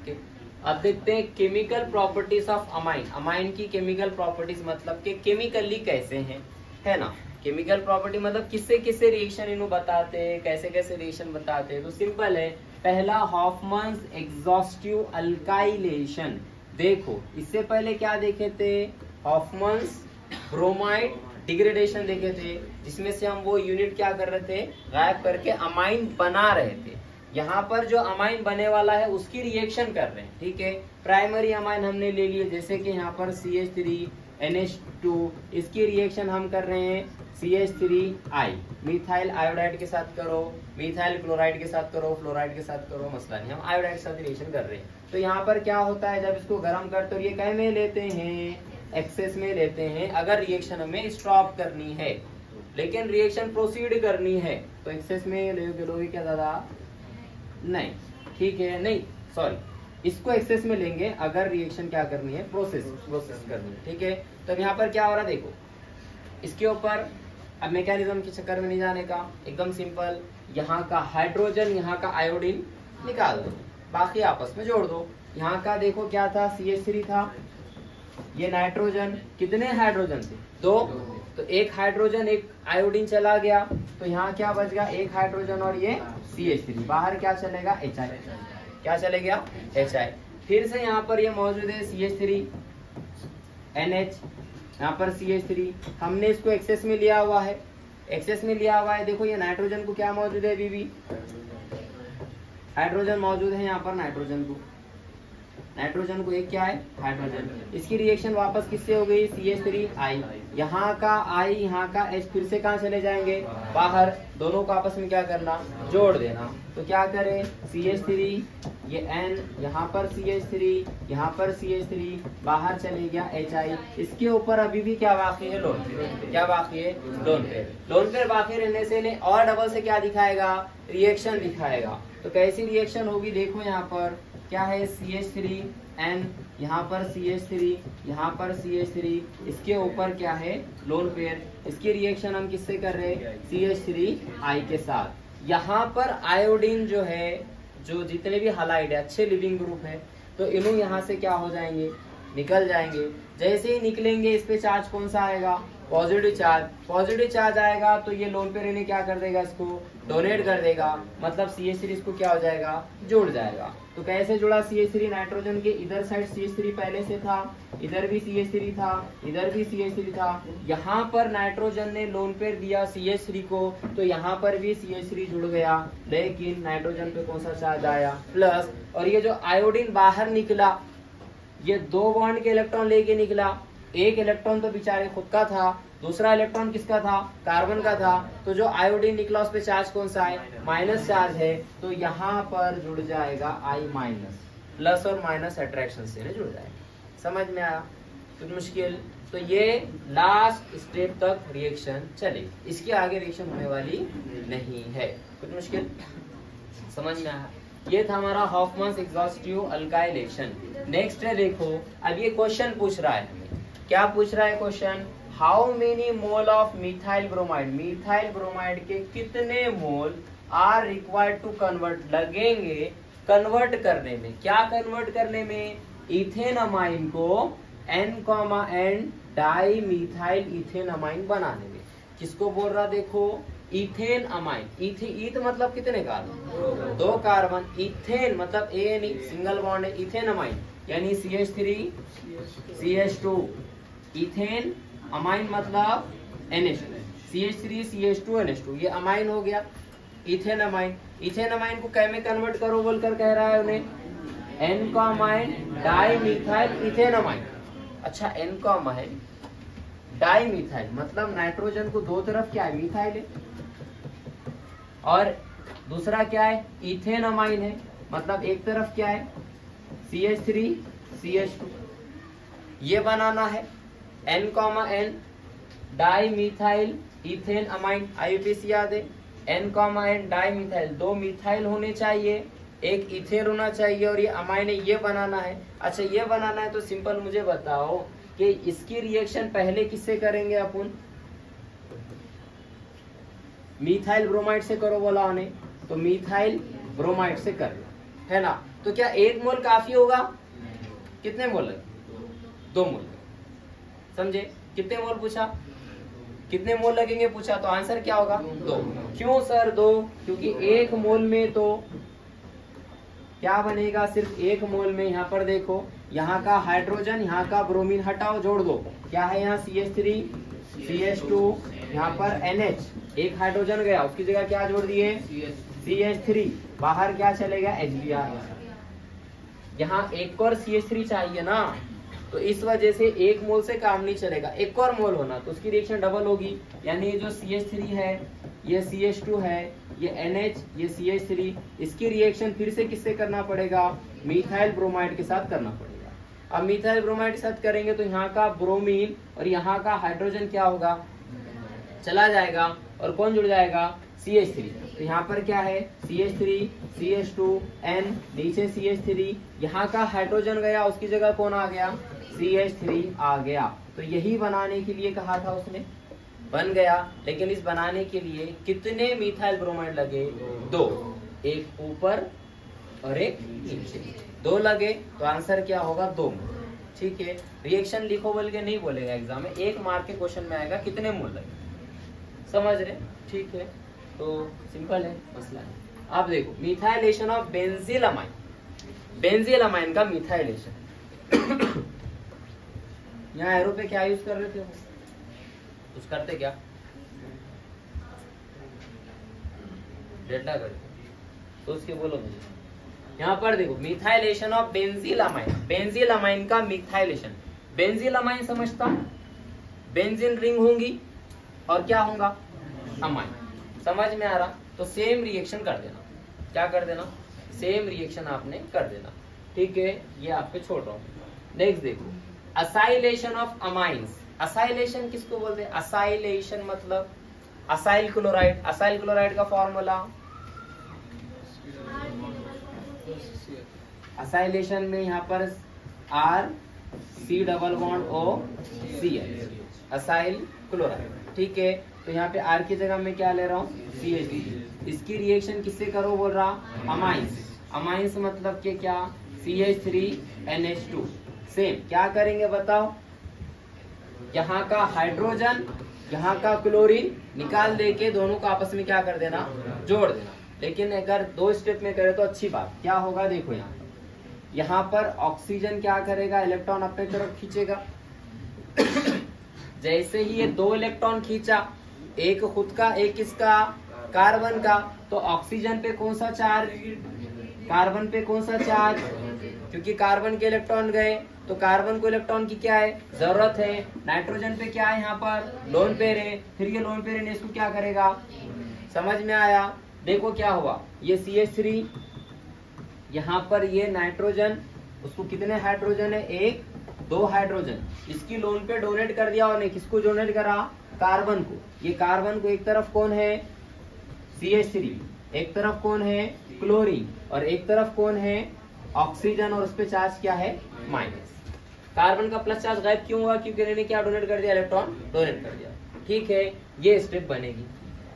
Okay, अब देखते हैं chemical properties of amine. Amine की केमिकल प्रॉपर्टीज मतलब कि केमिकली कैसे हैं, है ना। केमिकल प्रॉपर्टी मतलब किससे किससे रिएक्शन इन्हों बताते हैं, कैसे कैसे रिएक्शन बताते हैं। तो सिंपल है, पहला हॉफमन्स एग्जॉस्टिव अल्काइलेशन। देखो इससे पहले क्या देखे थे, हॉफमन्स ब्रोमाइड डिग्रेडेशन देखे थे, जिसमें से हम वो यूनिट क्या कर रहे थे, गायब करके अमाइन बना रहे थे। यहाँ पर जो अमाइन बने वाला है उसकी रिएक्शन कर रहे हैं, ठीक है। प्राइमरी अमाइन हमने ले लिए, जैसे कि यहाँ पर CH3NH2, इसकी रिएक्शन हम कर रहे हैं CH3I, मिथाइल आयोडाइड के साथ करो, मिथाइल क्लोराइड के साथ करो, फ्लोराइड के साथ करो, मसला नहीं, हम आयोडाइड के साथ रिएक्शन कर रहे हैं। तो यहाँ पर क्या होता है, जब इसको गर्म करते हो ये कै में लेते हैं, एक्सेस में लेते हैं। अगर रिएक्शन हमें स्टॉप करनी है, लेकिन रिएक्शन प्रोसीड करनी है तो एक्सेस में लोगे क्या दादा, नहीं, ठीक है, नहीं सॉरी, इसको एक्सेस में लेंगे अगर रिएक्शन क्या करनी है, प्रोसेस करनी है, ठीक है। तो यहाँ पर क्या हो रहा है देखो, इसके ऊपर अब मैकेनिज्म के चक्कर में नहीं जाने का, एकदम सिंपल, यहाँ का हाइड्रोजन यहाँ का आयोडीन निकाल दो, बाकी आपस में जोड़ दो। यहाँ का देखो क्या था, CH3 था, ये नाइट्रोजन, कितने हाइड्रोजन थे, 2, तो एक हाइड्रोजन एक आयोडीन चला गया, तो यहाँ क्या बच गया, एक हाइड्रोजन और ये CH3, बाहर क्या चलेगा, HI, क्या चलेगा, HI। फिर से यहाँ पर ये मौजूद है CH3NH, यहाँ पर CH3, हमने इसको एक्सेस में लिया हुआ है, एक्सेस में लिया हुआ है। देखो ये नाइट्रोजन को क्या मौजूद है, अभी हाइड्रोजन मौजूद है यहाँ पर, नाइट्रोजन को एक क्या है, हाइड्रोजन, इसकी रिएक्शन वापस किससे हो गई, CH3I, यहाँ का I यहाँ का H फिर से कहाँ चले जाएंगे, बाहर, दोनों को आपस में क्या करना, जोड़ देना। तो क्या करें, CH3 ये N, यहाँ पर CH3, यहाँ पर CH3, बाहर चले गया HI, इसके ऊपर अभी भी क्या बाकी है, लोन पेयर, क्या बाकी है, लोन पेयर बाकी रहने से ने और डबल से क्या दिखाएगा, रिएक्शन दिखाएगा। तो कैसी रिएक्शन होगी, देखो यहाँ पर क्या है, CH3N, यहाँ पर CH3, यहाँ पर CH3, इसके ऊपर क्या है, लोन पेयर, इसकी रिएक्शन हम किससे कर रहे हैं, CH3I के साथ। यहाँ पर आयोडीन जो है, जो जितने भी हालाइड है, अच्छे लिविंग ग्रुप है, तो इन्हों यहाँ से क्या हो जाएंगे, निकल जाएंगे। जैसे ही निकलेंगे इस पे चार्ज कौन सा आएगा, पॉजिटिव चार्ज आएगा, तो ये लोन पेयर इन्हें क्या कर देगा, इसको डोनेट कर देगा, मतलब CH3 इसको क्या हो जाएगा, जुड़ जाएगा। तो कैसे जुड़ा, CH3 नाइट्रोजन के इधर साइड CH3 पहले से था, इधर भी CH3 था, इधर भी CH3 था, यहाँ पर नाइट्रोजन ने लोन पेयर दिया CH3 को, तो यहाँ पर भी CH3 जुड़ गया, लेकिन नाइट्रोजन पे कौन सा चार्ज आया, प्लस, और ये जो आयोडीन बाहर निकला, ये 2 बॉन्ड के इलेक्ट्रॉन लेके निकला, एक इलेक्ट्रॉन तो बेचारे खुद का था, दूसरा इलेक्ट्रॉन किसका था, कार्बन का था, तो जो आयोडीन निकला उस पे चार्ज कौन सा है, माइनस चार्ज है, तो यहाँ पर जुड़ जाएगा I-, प्लस और माइनस अट्रैक्शन से जुड़ जाएगा। समझ में आया, कुछ मुश्किल, तो ये लास्ट स्टेप तक रिएक्शन चलेगी, इसके आगे रिएक्शन होने वाली नहीं है। कुछ मुश्किल, समझ में आया। ये था हमारा हॉफमन्स एग्जॉस्टिव अल्काइलेशन। नेक्स्ट है, देखो अब ये क्वेश्चन पूछ रहा है हमें, क्या पूछ रहा है question, how many mole of methyl bromide, methyl bromide के कितने मोल आर रिक्वायर्ड टू कन्वर्ट, लगेंगे कन्वर्ट करने में, क्या कन्वर्ट करने में, इथेन अमाइन को N, di methyl ethane amine बनाने में। किसको बोल रहा, देखो इथेन अमाइन, ईथ मतलब कितने कार्बन, 2 कार्बन, इथेन मतलब AN, सिंगल बॉन्ड है, इथेन अमाइन यानी CH3 CH2, इथेन अमाइन मतलब NH2, CH3 CH2 NH2, ये अमाइन हो गया, इथेन अमाइन। इथेन अमाइन को कै में कन्वर्ट करो बोलकर कह रहा है उन्हें, N का amine di methyl ethane amine. अच्छा, N का अमाइन डाई मिथाइल मतलब नाइट्रोजन को दो तरफ क्या है, मिथाइल है, और दूसरा क्या है, इथेन अमाइन है, मतलब एक तरफ क्या है, CH3 CH2, ये बनाना है। N, N di methyl ethane amine, IUPAC याद है, N, N di methyl, 2 methyl होने चाहिए, एक इथेन होना चाहिए, और ये अमाइन है, ये बनाना है। अच्छा, ये बनाना है तो सिंपल मुझे बताओ कि इसकी रिएक्शन पहले किससे करेंगे अपन, मिथाइल ब्रोमाइड से करो बोला उन्हें, तो मिथाइल ब्रोमाइड से कर, है ना। तो क्या 1 मोल काफी होगा? कितने मोल लगे? 2 मोल। समझे? कितने मोल पूछा? कितने मोल लगेंगे पूछा, तो आंसर क्या होगा? 2। क्यों सर 2? क्योंकि 1 मोल में तो क्या बनेगा? सिर्फ 1 मोल में यहाँ पर देखो, यहाँ का हाइड्रोजन, यहाँ का ब्रोमीन हटाओ, जोड़ दो। क्या है यहाँ? CH3 CH2, यहाँ पर NH, एक हाइड्रोजन गया, उसकी जगह क्या जोड़ दिए? CH3। बाहर क्या चलेगा? HBr। यहाँ एक और CH3 चाहिए ना, तो इस वजह से 1 मोल से काम नहीं चलेगा, एक और मोल होना, तो उसकी रिएक्शन डबल होगी। यानी ये जो CH3 है, ये CH2 है, ये NH, ये CH3, इसकी रिएक्शन फिर से किससे करना पड़ेगा? मिथाइल ब्रोमाइड के साथ करना पड़ेगा। अब मिथाइल ब्रोमाइड के साथ करेंगे तो यहाँ का ब्रोमीन और यहाँ का हाइड्रोजन क्या होगा? चला जाएगा, और कौन जुड़ जाएगा? CH3। तो यहाँ पर क्या है? CH3 CH2 N, नीचे CH3, यहाँ का हाइड्रोजन गया, उसकी जगह कौन आ गया? CH3 आ गया। तो यही बनाने के लिए कहा था उसने, बन गया। लेकिन इस बनाने के लिए कितने मिथाइल ब्रोमाइड लगे? 2, एक ऊपर और एक नीचे, 2 लगे। तो आंसर क्या होगा? 2 मोल। ठीक है, रिएक्शन लिखो बोल के नहीं बोलेगा एग्जाम में, 1 मार्क के क्वेश्चन में आएगा कितने मोल लगे। समझ रहे? ठीक है, तो सिंपल है मसला है। आप देखो, मिथाइलेशन ऑफ बेंजीलमाइन, बेंजीलमाइन का मिथाइलेशन। यहाँ एरो पे क्या यूज कर रहे थे? कुछ करते क्या? डेल्टा करते, सोच के बोलो मुझे। यहाँ पर देखो, मिथाइलेशन ऑफ बेंजीलमाइन, बेंजीलमाइन का मिथाइलेशन। बेंजीलमाइन समझता, बेंजीन रिंग होंगी और क्या होगा? अमाइन। समझ में आ रहा? तो सेम रिएक्शन कर देना। क्या कर देना? सेम रिएक्शन आपने कर देना। ठीक है, ये आप पे छोड़ रहा हूँ। नेक्स्ट देखो, असाइलेशन ऑफ अमाइंस। असाइलेशन किसको बोलते हैं? असाइलेशन मतलब असाइल क्लोराइड। असाइल क्लोराइड का फॉर्मूला, असाइलेशन में यहाँ पर RC≡OCl, असाइल क्लोराइड। ठीक है, तो यहाँ पे R की जगह मैं क्या ले रहा हूँ? CH3। इसकी रिएक्शन किससे करो बोल रहा? अमाइंस। अमाइंस मतलब के क्या? CH3NH2। सेम क्या करेंगे बताओ? यहाँ का हाइड्रोजन, यहाँ का क्लोरीन निकाल दे के दोनों को आपस में क्या कर देना? जोड़ देना। लेकिन अगर 2 स्टेप में करे तो अच्छी बात। क्या होगा? देखो, यहाँ पर ऑक्सीजन क्या करेगा? इलेक्ट्रॉन अपने तरफ खींचेगा। जैसे ही ये 2 इलेक्ट्रॉन खींचा, एक खुद का, एक किसका? कार्बन का, तो ऑक्सीजन पे कौन सा चार्ज? कार्बन पे कौन सा चार्ज? क्योंकि कार्बन के इलेक्ट्रॉन गए, तो कार्बन को इलेक्ट्रॉन की क्या है? जरूरत है। नाइट्रोजन पे क्या है? यहाँ पर लोन पेयर है। फिर ये लोन पेयर ने इसको क्या करेगा? समझ में आया? देखो क्या हुआ, ये CH3, यहाँ पर ये नाइट्रोजन, उसको कितने हाइड्रोजन है? 1 2 हाइड्रोजन, इसकी लोन पे डोनेट कर दिया और किसको डोनेट करा? कार्बन को। ये कार्बन को एक तरफ कौन है? CH3, एक तरफ कौन है? क्लोरीन, और एक तरफ कौन है? ऑक्सीजन, और उस पे चार्ज क्या है? माइनस। कार्बन का प्लस चार्ज गायब क्यों हुआ? क्योंकि इन्होंने क्या डोनेट कर दिया? इलेक्ट्रॉन डोनेट कर दिया। ठीक है, ये स्टेप बनेगी।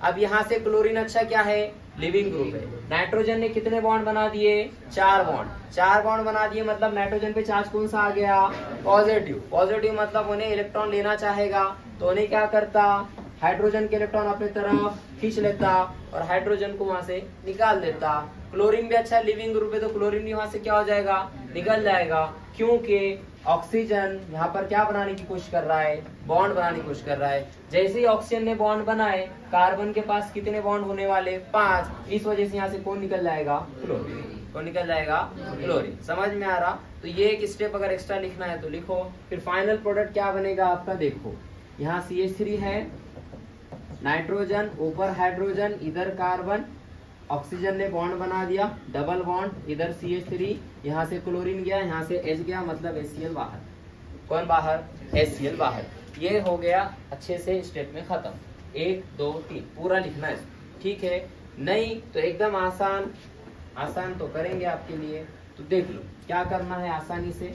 अब यहाँ से क्लोरीन अच्छा क्या है? लिविंग ग्रुप है। नाइट्रोजन ने कितने बॉन्ड बना दिए? 4 बॉन्ड। 4 बॉन्ड बना दिए, मतलब नाइट्रोजन पे चार्ज कौन सा आ गया? पॉजिटिव। पॉजिटिव मतलब उन्हें इलेक्ट्रॉन लेना चाहेगा, तो उन्हें क्या करता? हाइड्रोजन के इलेक्ट्रॉन अपनी तरफ खींच लेता और हाइड्रोजन को वहां से निकाल देता। क्लोरीन भी अच्छा लिविंग ग्रुप है, तो क्लोरीन भी वहां से क्या हो जाएगा? निकल जाएगा। क्योंकि ऑक्सीजन यहाँ पर क्या बनाने की कोशिश कर रहा है? बॉन्ड बनाने की कोशिश कर रहा है। जैसे ही ऑक्सीजन ने बॉन्ड बनाए, कार्बन के पास कितने बॉन्ड होने वाले? 5। इस वजह से यहाँ से कौन निकल जाएगा? क्लोरीन। कौन निकल जाएगा? क्लोरीन। समझ में आ रहा? तो ये एक स्टेप अगर एक्स्ट्रा लिखना है तो लिखो। फिर फाइनल प्रोडक्ट क्या बनेगा आपका? देखो, यहाँ CH3 है, नाइट्रोजन, ऊपर हाइड्रोजन, इधर कार्बन, ऑक्सीजन ने बॉन्ड बना दिया, डबल बॉन्ड, इधर CH3, यहाँ से क्लोरीन गया, यहाँ से H गया, मतलब HCl बाहर। कौन बाहर? HCl बाहर। ये हो गया अच्छे से स्टेप में खत्म। 1 2 3 पूरा लिखना है। ठीक है, नहीं तो एकदम आसान, आसान तो करेंगे आपके लिए। तो देख लो क्या करना है, आसानी से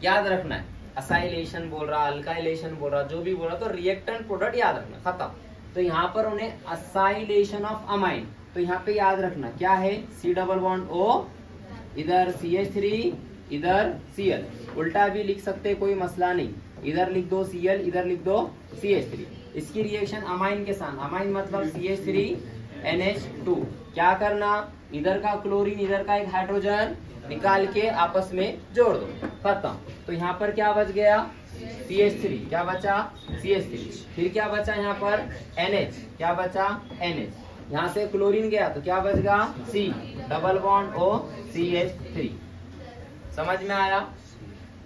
याद रखना है। असाइलेशन बोल रहा, अल्काइलेशन बोल रहा, जो भी बोल रहा, तो रिएक्टेंट प्रोडक्ट याद रखना, खत्म। तो यहाँ पर उन्हें असाइलेशन ऑफ अमाइन, तो यहाँ पे याद रखना क्या है? C≡O इधर CH3, इधर Cl, उल्टा भी लिख सकते, कोई मसला नहीं, इधर लिख दो Cl, इधर लिख दो CH3। इसकी रिएक्शन अमाइन के साथ, अमाइन मतलब CH3NH2, क्या करना, इधर का क्लोरीन इधर का एक हाइड्रोजन निकाल के आपस में जोड़ दो, खत्म। तो यहाँ पर क्या बच गया, CH3, क्या बचा CH3, फिर क्या बचा यहाँ पर NH, क्या बचा NH, यहाँ से क्लोरीन गया तो क्या बचेगा C, double bond O CH3, समझ में आया।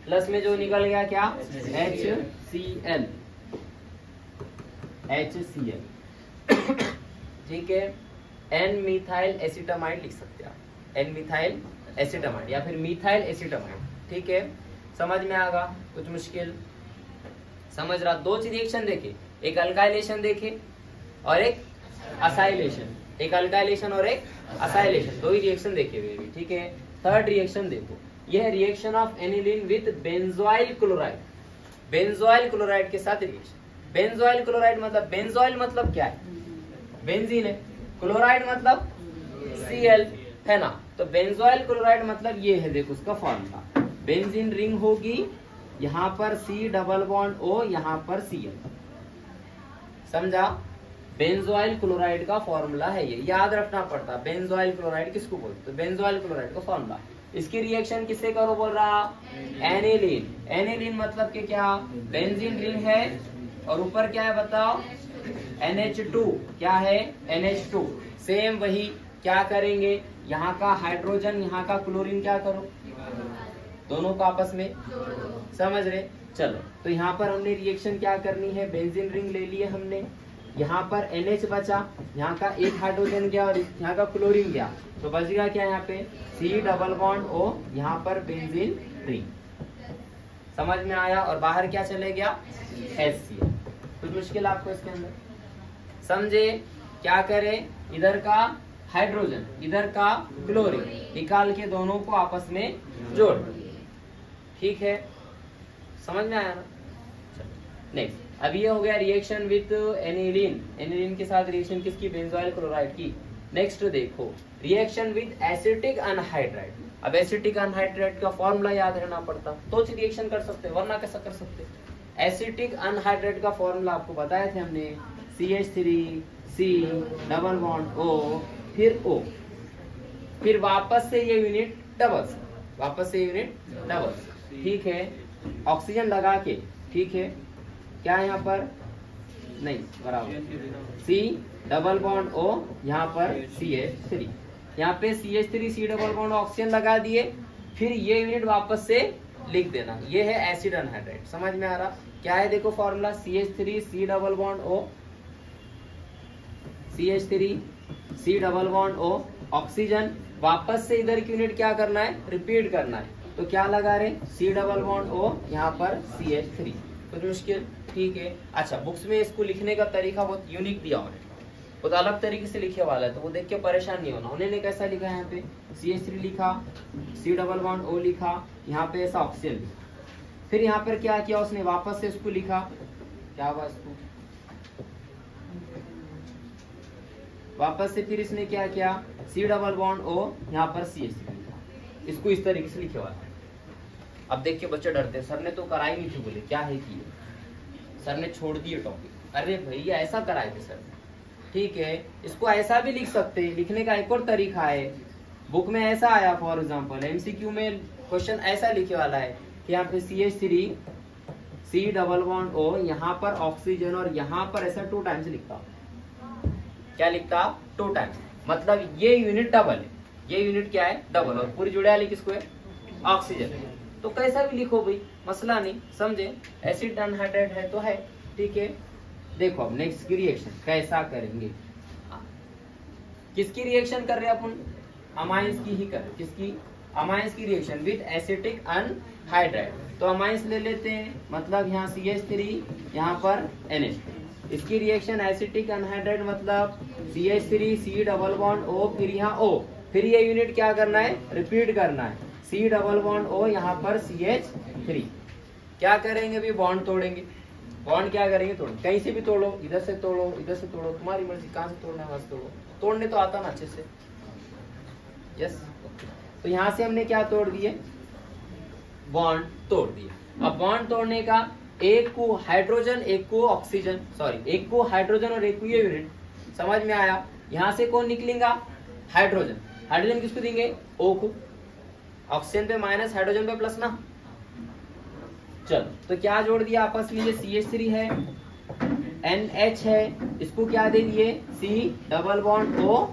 प्लस में जो निकल गया क्या HCl, HCl, ठीक है। N मिथाइल एसिटामाइड लिख सकते हैं आप, N मिथाइल एसिटामाइड या फिर मिथाइल एसिटामाइड, ठीक है। समझ में आएगा, कुछ मुश्किल समझ रहा। दो चीज रिएक्शन देखे, एक अल्काइलेशन देखे और एक असाइलेशन, एक अल्काइलेशन और एक असाइलेशन, दो ही रिएक्शन देखे हुए भी, ठीक है। थर्ड रिएक्शन देखो, यह reaction of aniline with benzoyl chloride, benzoyl chloride के साथ रिएक्शन। बेंजोइल क्लोराइड मतलब, बेंजोइल मतलब क्या है, बेंजीन है, क्लोराइड मतलब Cl है ना। तो बेंजोइल क्लोराइड मतलब ये है, देखो उसका फॉर्मूला, बेंजीन रिंग होगी, यहाँ पर C डबल बॉन्ड O, यहाँ पर Cl, समझा। बेंजोइल क्लोराइड का फॉर्मूला है ये, याद रखना पड़ता। बेंजोइल क्लोराइड किसको बोलते हैं, बेंजोइल क्लोराइड का फॉर्मूला। इसकी रिएक्शन किससे करो बोल रहा, एनिलीन, एनिलीन मतलब कि क्या, बेंजीन रिंग है और ऊपर क्या है बताओ NH2, क्या है NH2, सेम वही क्या करेंगे, यहाँ का हाइड्रोजन यहाँ का क्लोरीन क्या करो, दोनों का आपस में, समझ रहे। चलो तो यहाँ पर हमने रिएक्शन क्या करनी है, बेंजीन रिंग ले लिए हमने, यहाँ पर NH बचा, यहाँ का एक हाइड्रोजन गया और यहाँ का क्लोरीन गया, तो बचेगा क्या यहाँ पे C डबल बॉन्ड O, यहाँ पर बेंजीन रिंग, समझ में आया। और बाहर क्या चले गया HCl। कुछ मुश्किल आपको इसके अंदर, समझे। क्या करें, इधर का हाइड्रोजन इधर का क्लोरीन निकाल के दोनों को आपस में जोड़, ठीक है, समझ में आया ना। नेक्स्ट, अब ये हो गया रिएक्शन विद एनिलीन, एनिलीन के साथ रिएक्शन किसकी, बेंजोइल क्लोराइड की। नेक्स्ट देखो रिएक्शन विद एसिटिक अनहाइड्राइड। अब एसिटिक अनहाइड्राइड का फॉर्मूला याद रहना पड़ता, तो रिएक्शन कर सकते, वरना कैसा कर सकते। एसिटिक अनहाइड्राइड का फॉर्मूला आपको बताए थे हमने, CH3, C double bond O, फिर O, फिर वापस से ये यूनिट डबल्स, वापस से यूनिट डबल्स, ठीक है। ऑक्सीजन लगा के, ठीक है, क्या यहाँ पर नहीं बराबर C डबल बॉन्ड O, यहाँ पर CH3, यहाँ पे CH3 C double bond oxygen लगा दिए, फिर ये यूनिट वापस से लिख देना, ये है एसिड अनहाइड्राइड। समझ में आ रहा क्या है, देखो formula CH3 C double bond O, CH3 C double bond O, oxygen, वापस से इधर की यूनिट क्या करना है, रिपीट करना है, तो क्या लगा रहे C डबल बॉन्ड O, यहाँ पर CH3। कुछ मुश्किल, ठीक है। अच्छा, बुक्स में इसको लिखने का तरीका बहुत यूनिक दिया उन्होंने, बहुत अलग तरीके से लिखे वाला है, तो वो देख के परेशान नहीं होना। उन्होंने कैसा लिखा है, यहाँ पे CH3 लिखा, C डबल बॉन्ड O लिखा, यहाँ पे ऐसा ऑक्सीजन लिखा, फिर यहाँ पर क्या किया उसने, वापस से उसको लिखा, क्या हुआ इसको, वापस से फिर इसने क्या किया, C डबल बॉन्ड O, यहाँ पर CH3 लिखा, इसको इस तरीके से लिखे वाला है। अब देख के बच्चे डरते हैं, सर ने तो कराई नहीं थी, बोले क्या है कि सर ने छोड़ दिए टॉपिक। अरे भैया ऐसा कराए थे सर, ठीक है। इसको ऐसा भी लिख सकते हैं, लिखने का एक और तरीका है, बुक में ऐसा आया, फॉर एग्जांपल MCQ में क्वेश्चन ऐसा लिखे वाला है कि यहाँ पे CH3 C double bond O, यहाँ पर ऑक्सीजन और यहाँ पर ऐसा 2 टाइम्स लिखता, क्या लिखता 2 टाइम्स, मतलब ये यूनिट डबल है, ये यूनिट क्या है डबल, और पूरी जुड़े वाली किसको है ऑक्सीजन। तो कैसा भी लिखो भाई, मसला नहीं, समझे। एसिड अनहाइड्राइड है तो है, ठीक है। देखो अब नेक्स्ट की रिएक्शन कैसा करेंगे, किसकी रिएक्शन कर रहे हैं अपन, अमाइंस की ही कर, किसकी, अमाइंस की रिएक्शन विद एसिटिक अनहाइड्राइड। तो अमाइंस ले लेते हैं, मतलब यहाँ CH3, यहाँ पर NH। इसकी रिएक्शन एसिटिक अनहाइड्राइड मतलब CH3 C double bond O, फिर यहाँ O, फिर ये यूनिट क्या करना है, रिपीट करना है, C डबल बॉन्ड O, यहाँ पर CH3। क्या करेंगे भी, बॉन्ड तोड़ेंगे, बॉन्ड क्या करेंगे, तोड़ेंगे, कहीं से भी तोड़ो, इधर से तोड़ो, इधर से तोड़ो, तुम्हारी मर्जी, कहाँ से तोड़ना है वहां से तोड़ो, तोड़ने तो आता ना अच्छे से, यस। तो यहाँ से हमने क्या तोड़ दिए, बॉन्ड तोड़ दिए। अब बॉन्ड तोड़ने का, एक को हाइड्रोजन एक को ऑक्सीजन, सॉरी एक को हाइड्रोजन और एक को ये यूनिट, समझ में आया। यहाँ से कौन निकलेगा, हाइड्रोजन। हाइड्रोजन किसको देंगे, O को। ऑक्सीजन पे माइनस, हाइड्रोजन पे प्लस ना। चलो तो क्या जोड़ दिया आपस में, ये CH3 है, NH है, इसको क्या दे दिए, C डबल बॉन्ड O,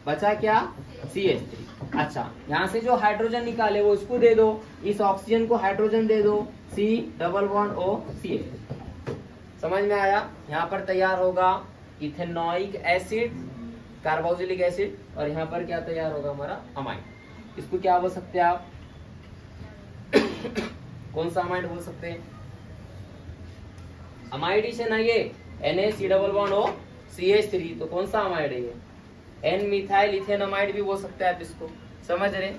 बचा क्या CH3। अच्छा यहाँ से जो हाइड्रोजन निकाले वो इसको दे दो, इस ऑक्सीजन को हाइड्रोजन दे दो, C double bond O CH3। समझ में आया। यहाँ पर तैयार होगा इथेनॉइक एसिड, कार्बोक्सिलिक एसिड, और यहाँ पर क्या तैयार होगा हमारा अमाइड। इसको क्या बोल सकते हैं आप कौन सा अमाइड बोल सकते हैं, अमाइड ही से ना ये, NaC double bond O CH3, तो कौन सा अमाइड है ये, N मिथाइल इथेनमाइड भी बोल सकते हैं आप इसको, समझ रहे।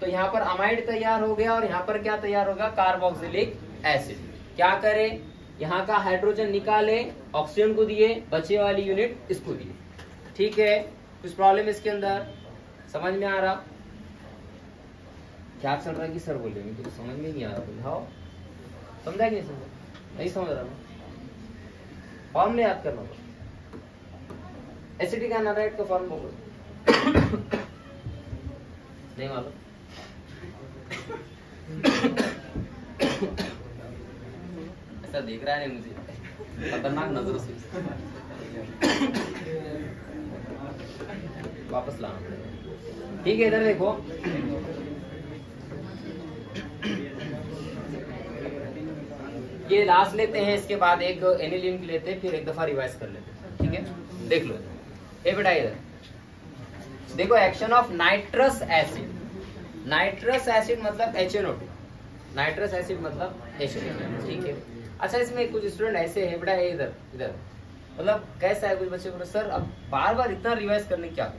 तो यहाँ पर अमाइड तैयार हो गया और यहाँ पर क्या तैयार होगा, कार्बोक्सिलिक एसिड। क्या करे, यहाँ का हाइड्रोजन निकाले, ऑक्सीजन को दिए, बचे वाली यूनिट इसको दिए। ठीक है, कुछ प्रॉब्लम इसके अंदर समझ में आ रहा, क्या चल रहा है कि सर बोले तो समझ में नहीं आ रहा, बुझाओ, समझा कि नहीं समझ, नहीं समझ रहा मैं, फॉर्मूले याद करना होगा, एसिटिक एनालाइट का फॉर्म बोलो नहीं मालूम, ऐसा देख रहा है नहीं मुझे, खतरनाक नजरों से वापस लाना पड़ेगा। ठीक है, इधर देखो, ये लास्ट लेते हैं, इसके बाद एक एनिलीन की लेते हैं, फिर एक दफा रिवाइज कर लेते हैं। ठीक है, देख लो ये बेटा, इधर देखो, action of nitrous acid. Nitrous acid मतलब HNO2, नाइट्रस एसिड मतलब HNO2। ठीक है, अच्छा इसमें कुछ स्टूडेंट ऐसे है बेटा, इधर इधर मतलब कैसा है, कुछ बच्चे को सर अब बार बार इतना रिवाइज करने की क्या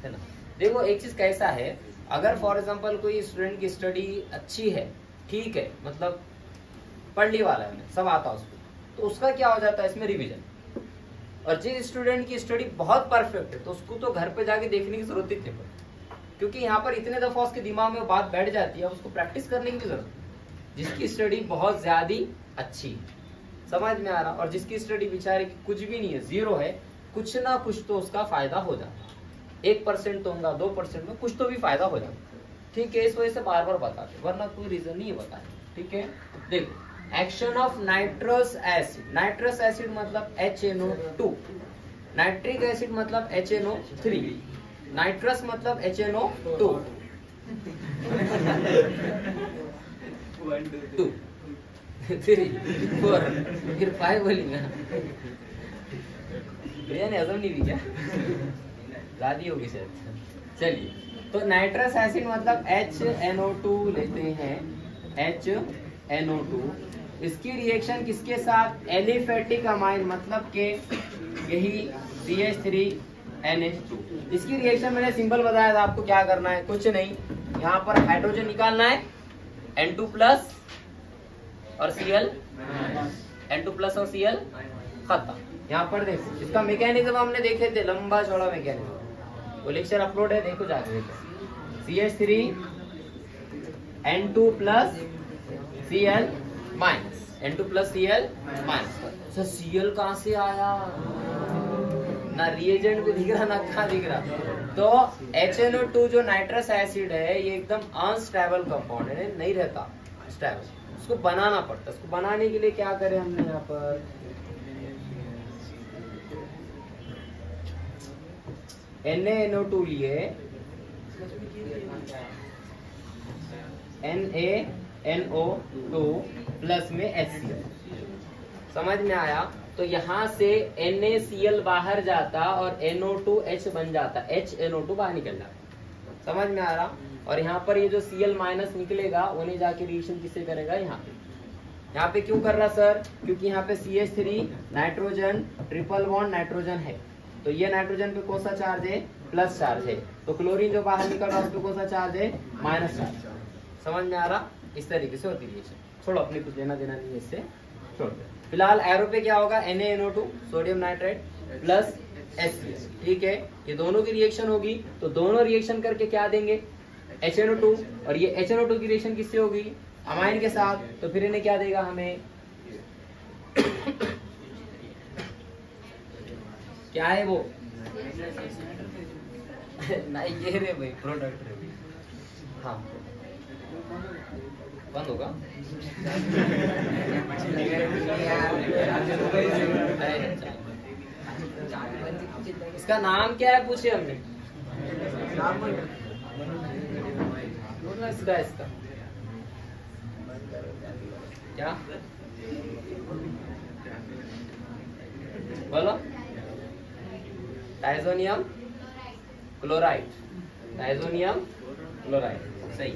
है ना। देखो एक चीज कैसा है, अगर फॉर एग्जांपल कोई स्टूडेंट की स्टडी अच्छी है, ठीक है, मतलब पढ़ने वाला है, सब आता है उसको, तो उसका क्या हो जाता है इसमें रिवीजन। और जिस स्टूडेंट की स्टडी बहुत परफेक्ट है तो उसको तो घर पे जाके देखने की जरूरत ही नहीं पड़ती, क्योंकि यहाँ पर इतने दफा उसके दिमाग में बात बैठ जाती है, उसको प्रैक्टिस करने की जरूरत है। जिसकी स्टडी बहुत ज्यादा अच्छी है, समझ में आ रहा, और जिसकी स्टडी बेचारे की कुछ भी नहीं है, 0 है, कुछ ना कुछ तो उसका फायदा हो जाता है। 1% तो होगा, 2% में कुछ तो भी फायदा हो जाता है। ठीक है, इस वजह से बार बार बताते, वरना कोई रीजन नहीं है बताने। ठीक है, देखो action of nitrous acid. Nitrous acid मतलब HNO2, नाइट्रिक एसिड मतलब HNO3, नाइट्रस मतलब HNO2 2 3 4 फिर 5 बोलेंगे, भैया ने हजम नहीं भी क्या, ज्यादा होगी शायद। चलिए, तो नाइट्रस एसिड मतलब HNO2 लेते हैं, HNO2। इसकी रिएक्शन किसके साथ, एलिफेटिक अमाइन मतलब के यही CH3NH2। इसकी रिएक्शन मैंने सिंपल बताया था आपको, क्या करना है, कुछ नहीं, यहाँ पर हाइड्रोजन निकालना है, N2 प्लस और Cl, N2 प्लस और Cl खत्म। यहाँ पर देखो, इसका मैकेनिज्म हमने देखे थे, लंबा चौड़ा मैकेनिज्म, वो लेक्चर अपलोड है, देखो जाके देखो। CH3 N2 plus Cl minus, N2 plus Cl minus. Sir Cl कहाँ से आया, ना रिएजेंट भी दिख रहा ना कहाँ दिख रहा। तो HNO2 जो नाइट्रस एसिड है, ये एकदम अनस्टेबल कंपाउंड है, नहीं रहता स्टेबल, उसको बनाना पड़ता है। उसको बनाने के लिए क्या करें हमने, यहाँ पर NaNO2 लिए, NaNO2 प्लस में HCl, समझ में आया। तो यहाँ से NaCl बाहर जाता और NO2H बन जाता, HNO2 बाहर निकल जाता, समझ में आ रहा। और यहाँ पर ये जो Cl माइनस निकलेगा, उन्हें जाके रिएक्शन किससे करेगा, यहाँ पे क्यों कर रहा सर, क्योंकि यहाँ पे CH3 nitrogen triple bond nitrogen है, तो ये नाइट्रोजन पे कौन सा चार्ज है, प्लस चार्ज है, तो क्लोरीन जो बाहर निकल रहा है उस पे कौन सा चार्ज है, माइनस चार्ज। समझ में आ रहा, इस तरीके से होती रिएक्शन। छोड़ो, अपने कुछ लेना देना नहीं है इससे, छोड़ दो। फिलहाल एरो पे क्या होगा, NaNO2 sodium nitrate plus HCl। ठीक है, ये दोनों की रिएक्शन होगी, तो दोनों रिएक्शन करके क्या देंगे, HNO2 और ये HNO2 की रिएक्शन किससे होगी? अमाइन के साथ। तो फिर इन्हें क्या देगा हमें? क्या है वो? नहीं ये रे भाई प्रोडक्ट रे। हाँ बंद होगा। इसका नाम क्या है पूछे हमने? इसका क्या बोलो? Diazonium chloride. डायजोनियम क्लोराइड सही।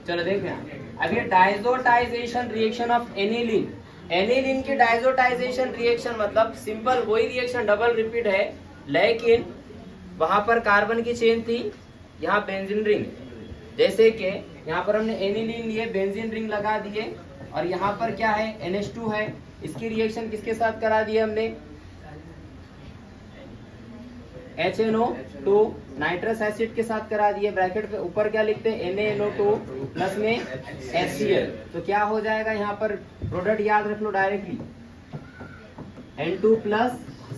चलो देखते हैं अब ये डायजोटाइजेशन रिएक्शन ऑफ एनिलीन। एनिलीन की डायजोटाइजेशन रिएक्शन मतलब सिंपल वही रिएक्शन डबल रिपीट है, लेकिन वहां पर कार्बन की चेन थी, यहाँ बेंजीन रिंग। जैसे कि यहाँ पर हमने एनिलीन लिए, बेंजीन रिंग लगा दिए, और यहाँ पर क्या है? NH2 है। इसकी रिएक्शन किसके साथ करा दिए हमने? HNO2 नाइट्रस एसिड के साथ करा दिए। ब्रैकेट पे ऊपर क्या लिखते हैं? NaNO2 प्लस में HCl। तो क्या हो जाएगा यहाँ पर? प्रोडक्ट याद रख लो directly, N2 plus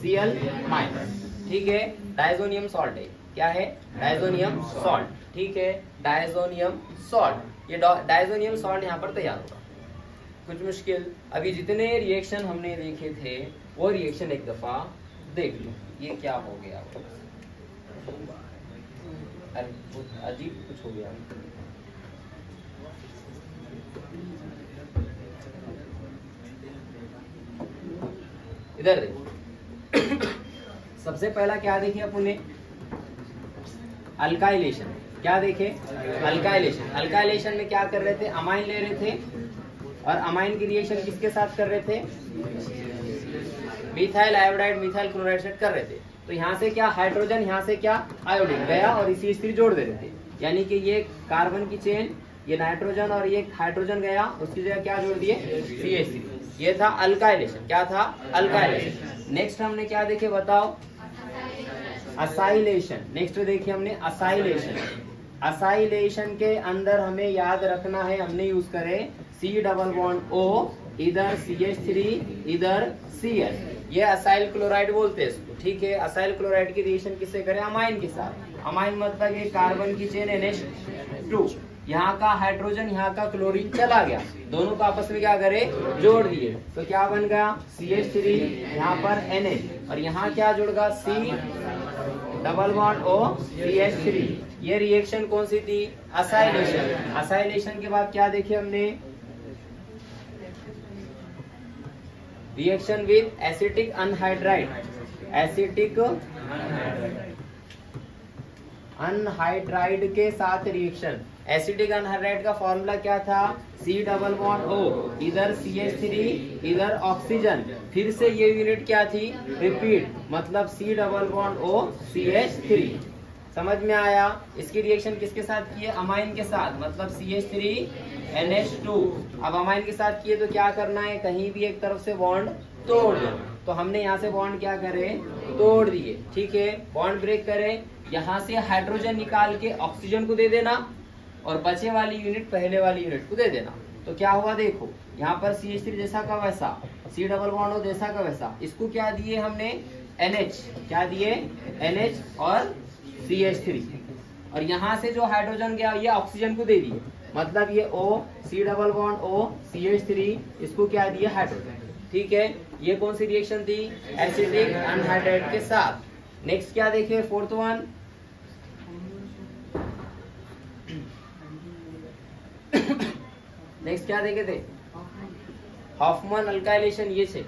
Cl minus. ठीक है, डायजोनियम सॉल्ट है। क्या है? Diazonium salt. ठीक है, डायजोनियम सॉल्ट। ये डायजोनियम सॉल्ट यहाँ पर तैयार होगा। कुछ मुश्किल? अभी जितने रिएक्शन हमने देखे थे वो रिएक्शन एक दफा देख लो। ये क्या हो गया? अजीब कुछ हो गया। इधर देखो। सबसे पहला क्या देखे अपन ने? अल्काइलेशन। क्या देखे? अल्काइलेशन। अल्काइलेशन में क्या कर रहे थे? अमाइन ले रहे थे, और अमाइन की रिएक्शन किसके साथ कर रहे थे? मिथाइल आयोडाइड मिथाइल क्लोराइड से कर रहे थे। तो यहाँ से क्या हाइड्रोजन, यहाँ से क्या आयोडीन गया, और इसी स्थिति जोड़ दे रहे थे। यानी कि ये कार्बन की चेन, ये नाइट्रोजन और ये हाइड्रोजन गया, उसकी जगह क्या जोड़ दिए? CH3। ये था अल्काइलेशन। क्या था? अल्काइलेशन। नेक्स्ट हमने क्या देखे बताओ? असाइलेशन। नेक्स्ट देखिए हमने असाइलेशन। असाइलेशन के अंदर हमें याद रखना है, हमने यूज करे C+O, इधर CH3 इधर Cl। ये असाइल क्लोराइड बोलते हैं इसको। ठीक है, असाइल क्लोराइड की रिएक्शन किससे करें? अमाइन के साथ। अमाइन मतलब ये कार्बन की चेन NH2, यहाँ का हाइड्रोजन यहाँ का क्लोरीन चला गया, दोनों को आपस में क्या करे? जोड़ दिए। तो क्या बन गया? CH3 यहाँ पर NH, और यहाँ क्या जुड़गा? C+O CH3। ये रिएक्शन कौन सी थी? असाइलेशन। असाइलेशन के बाद क्या देखे हमने? Reaction with acetic anhydride. Acetic anhydride के साथ रिएक्शन। एसिटिक अनहाइड्राइड का फॉर्मूला क्या था? C+O, इधर CH3 इधर ऑक्सीजन। फिर से ये यूनिट क्या थी? रिपीट, मतलब C+O CH3। समझ में आया? इसकी रिएक्शन किसके साथ किए? अमाइन के साथ, मतलब CH3 NH2। अब अमाइन के साथ किए तो क्या करना है? कहीं भी एक तरफ से बॉन्ड तोड़ दो। तो हमने यहाँ से बॉन्ड क्या करे? तोड़ दिए। ठीक है, बॉन्ड ब्रेक करे, यहाँ से हाइड्रोजन निकाल के ऑक्सीजन को दे देना, और बचे वाली यूनिट पहले वाली यूनिट को दे देना। तो क्या हुआ देखो, यहाँ पर CH3 जैसा का वैसा, C+O जैसा का वैसा। इसको क्या दिए हमने? NH। क्या दिए? NH और CH3। और यहाँ से जो हाइड्रोजन गया ये ऑक्सीजन को दे दिए, मतलब ये O C+O CH3, इसको क्या दिया? हाइड्रोजन। ठीक है, ये कौन सी रिएक्शन थी? एसिडिक अनहाइड्राइड के साथ। नेक्स्ट क्या देखे? Fourth one. नेक्स्ट क्या देखे थे? Hofmann alkylation. ये छे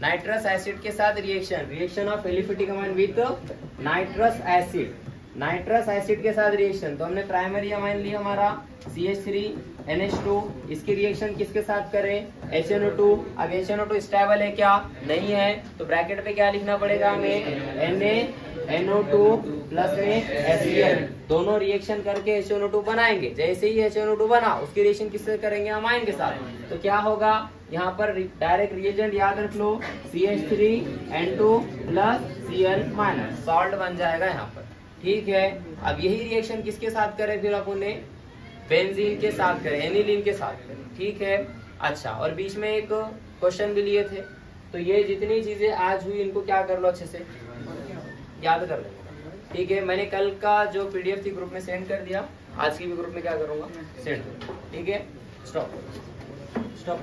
नाइट्रस एसिड के साथ reaction. Reaction of aliphatic amine with nitrous acid. Nitrous acid के साथ रिएक्शन। तो हमने प्राइमरी अमाइन लिया हमारा CH3 NH2। इसकी रिएक्शन किसके साथ करें? HNO2। अब HNO2 स्टेबल है क्या? नहीं है। तो ब्रैकेट पे क्या लिखना पड़ेगा हमें? NaNO2 प्लस में HCl। दोनों रिएक्शन करके HNO2 बनाएंगे। जैसे ही HNO2 बना, उसकी रिएक्शन किससे करेंगे? अमाइन के साथ। तो क्या होगा? यहाँ पर डायरेक्ट रिएजेंट याद रख लो, CH3N2 plus Cl minus. Salt बन जाएगा यहाँ पर। ठीक है। अब यही रिएक्शन किसके साथ करें फिर अपन ने, बेंजीन के साथ करें, एनिलीन के साथ करें, ठीक है। अच्छा, और बीच में एक क्वेश्चन भी लिए थे, तो ये जितनी चीजें आज हुई इनको क्या कर लो, अच्छे से याद कर लेंगे, ठीक है। मैंने कल का जो पीडीएफ थी ग्रुप में सेंड कर दिया, आज की भी ग्रुप में क्या करूंगा, सेंड करूंगा, ठीक है। Stop stop.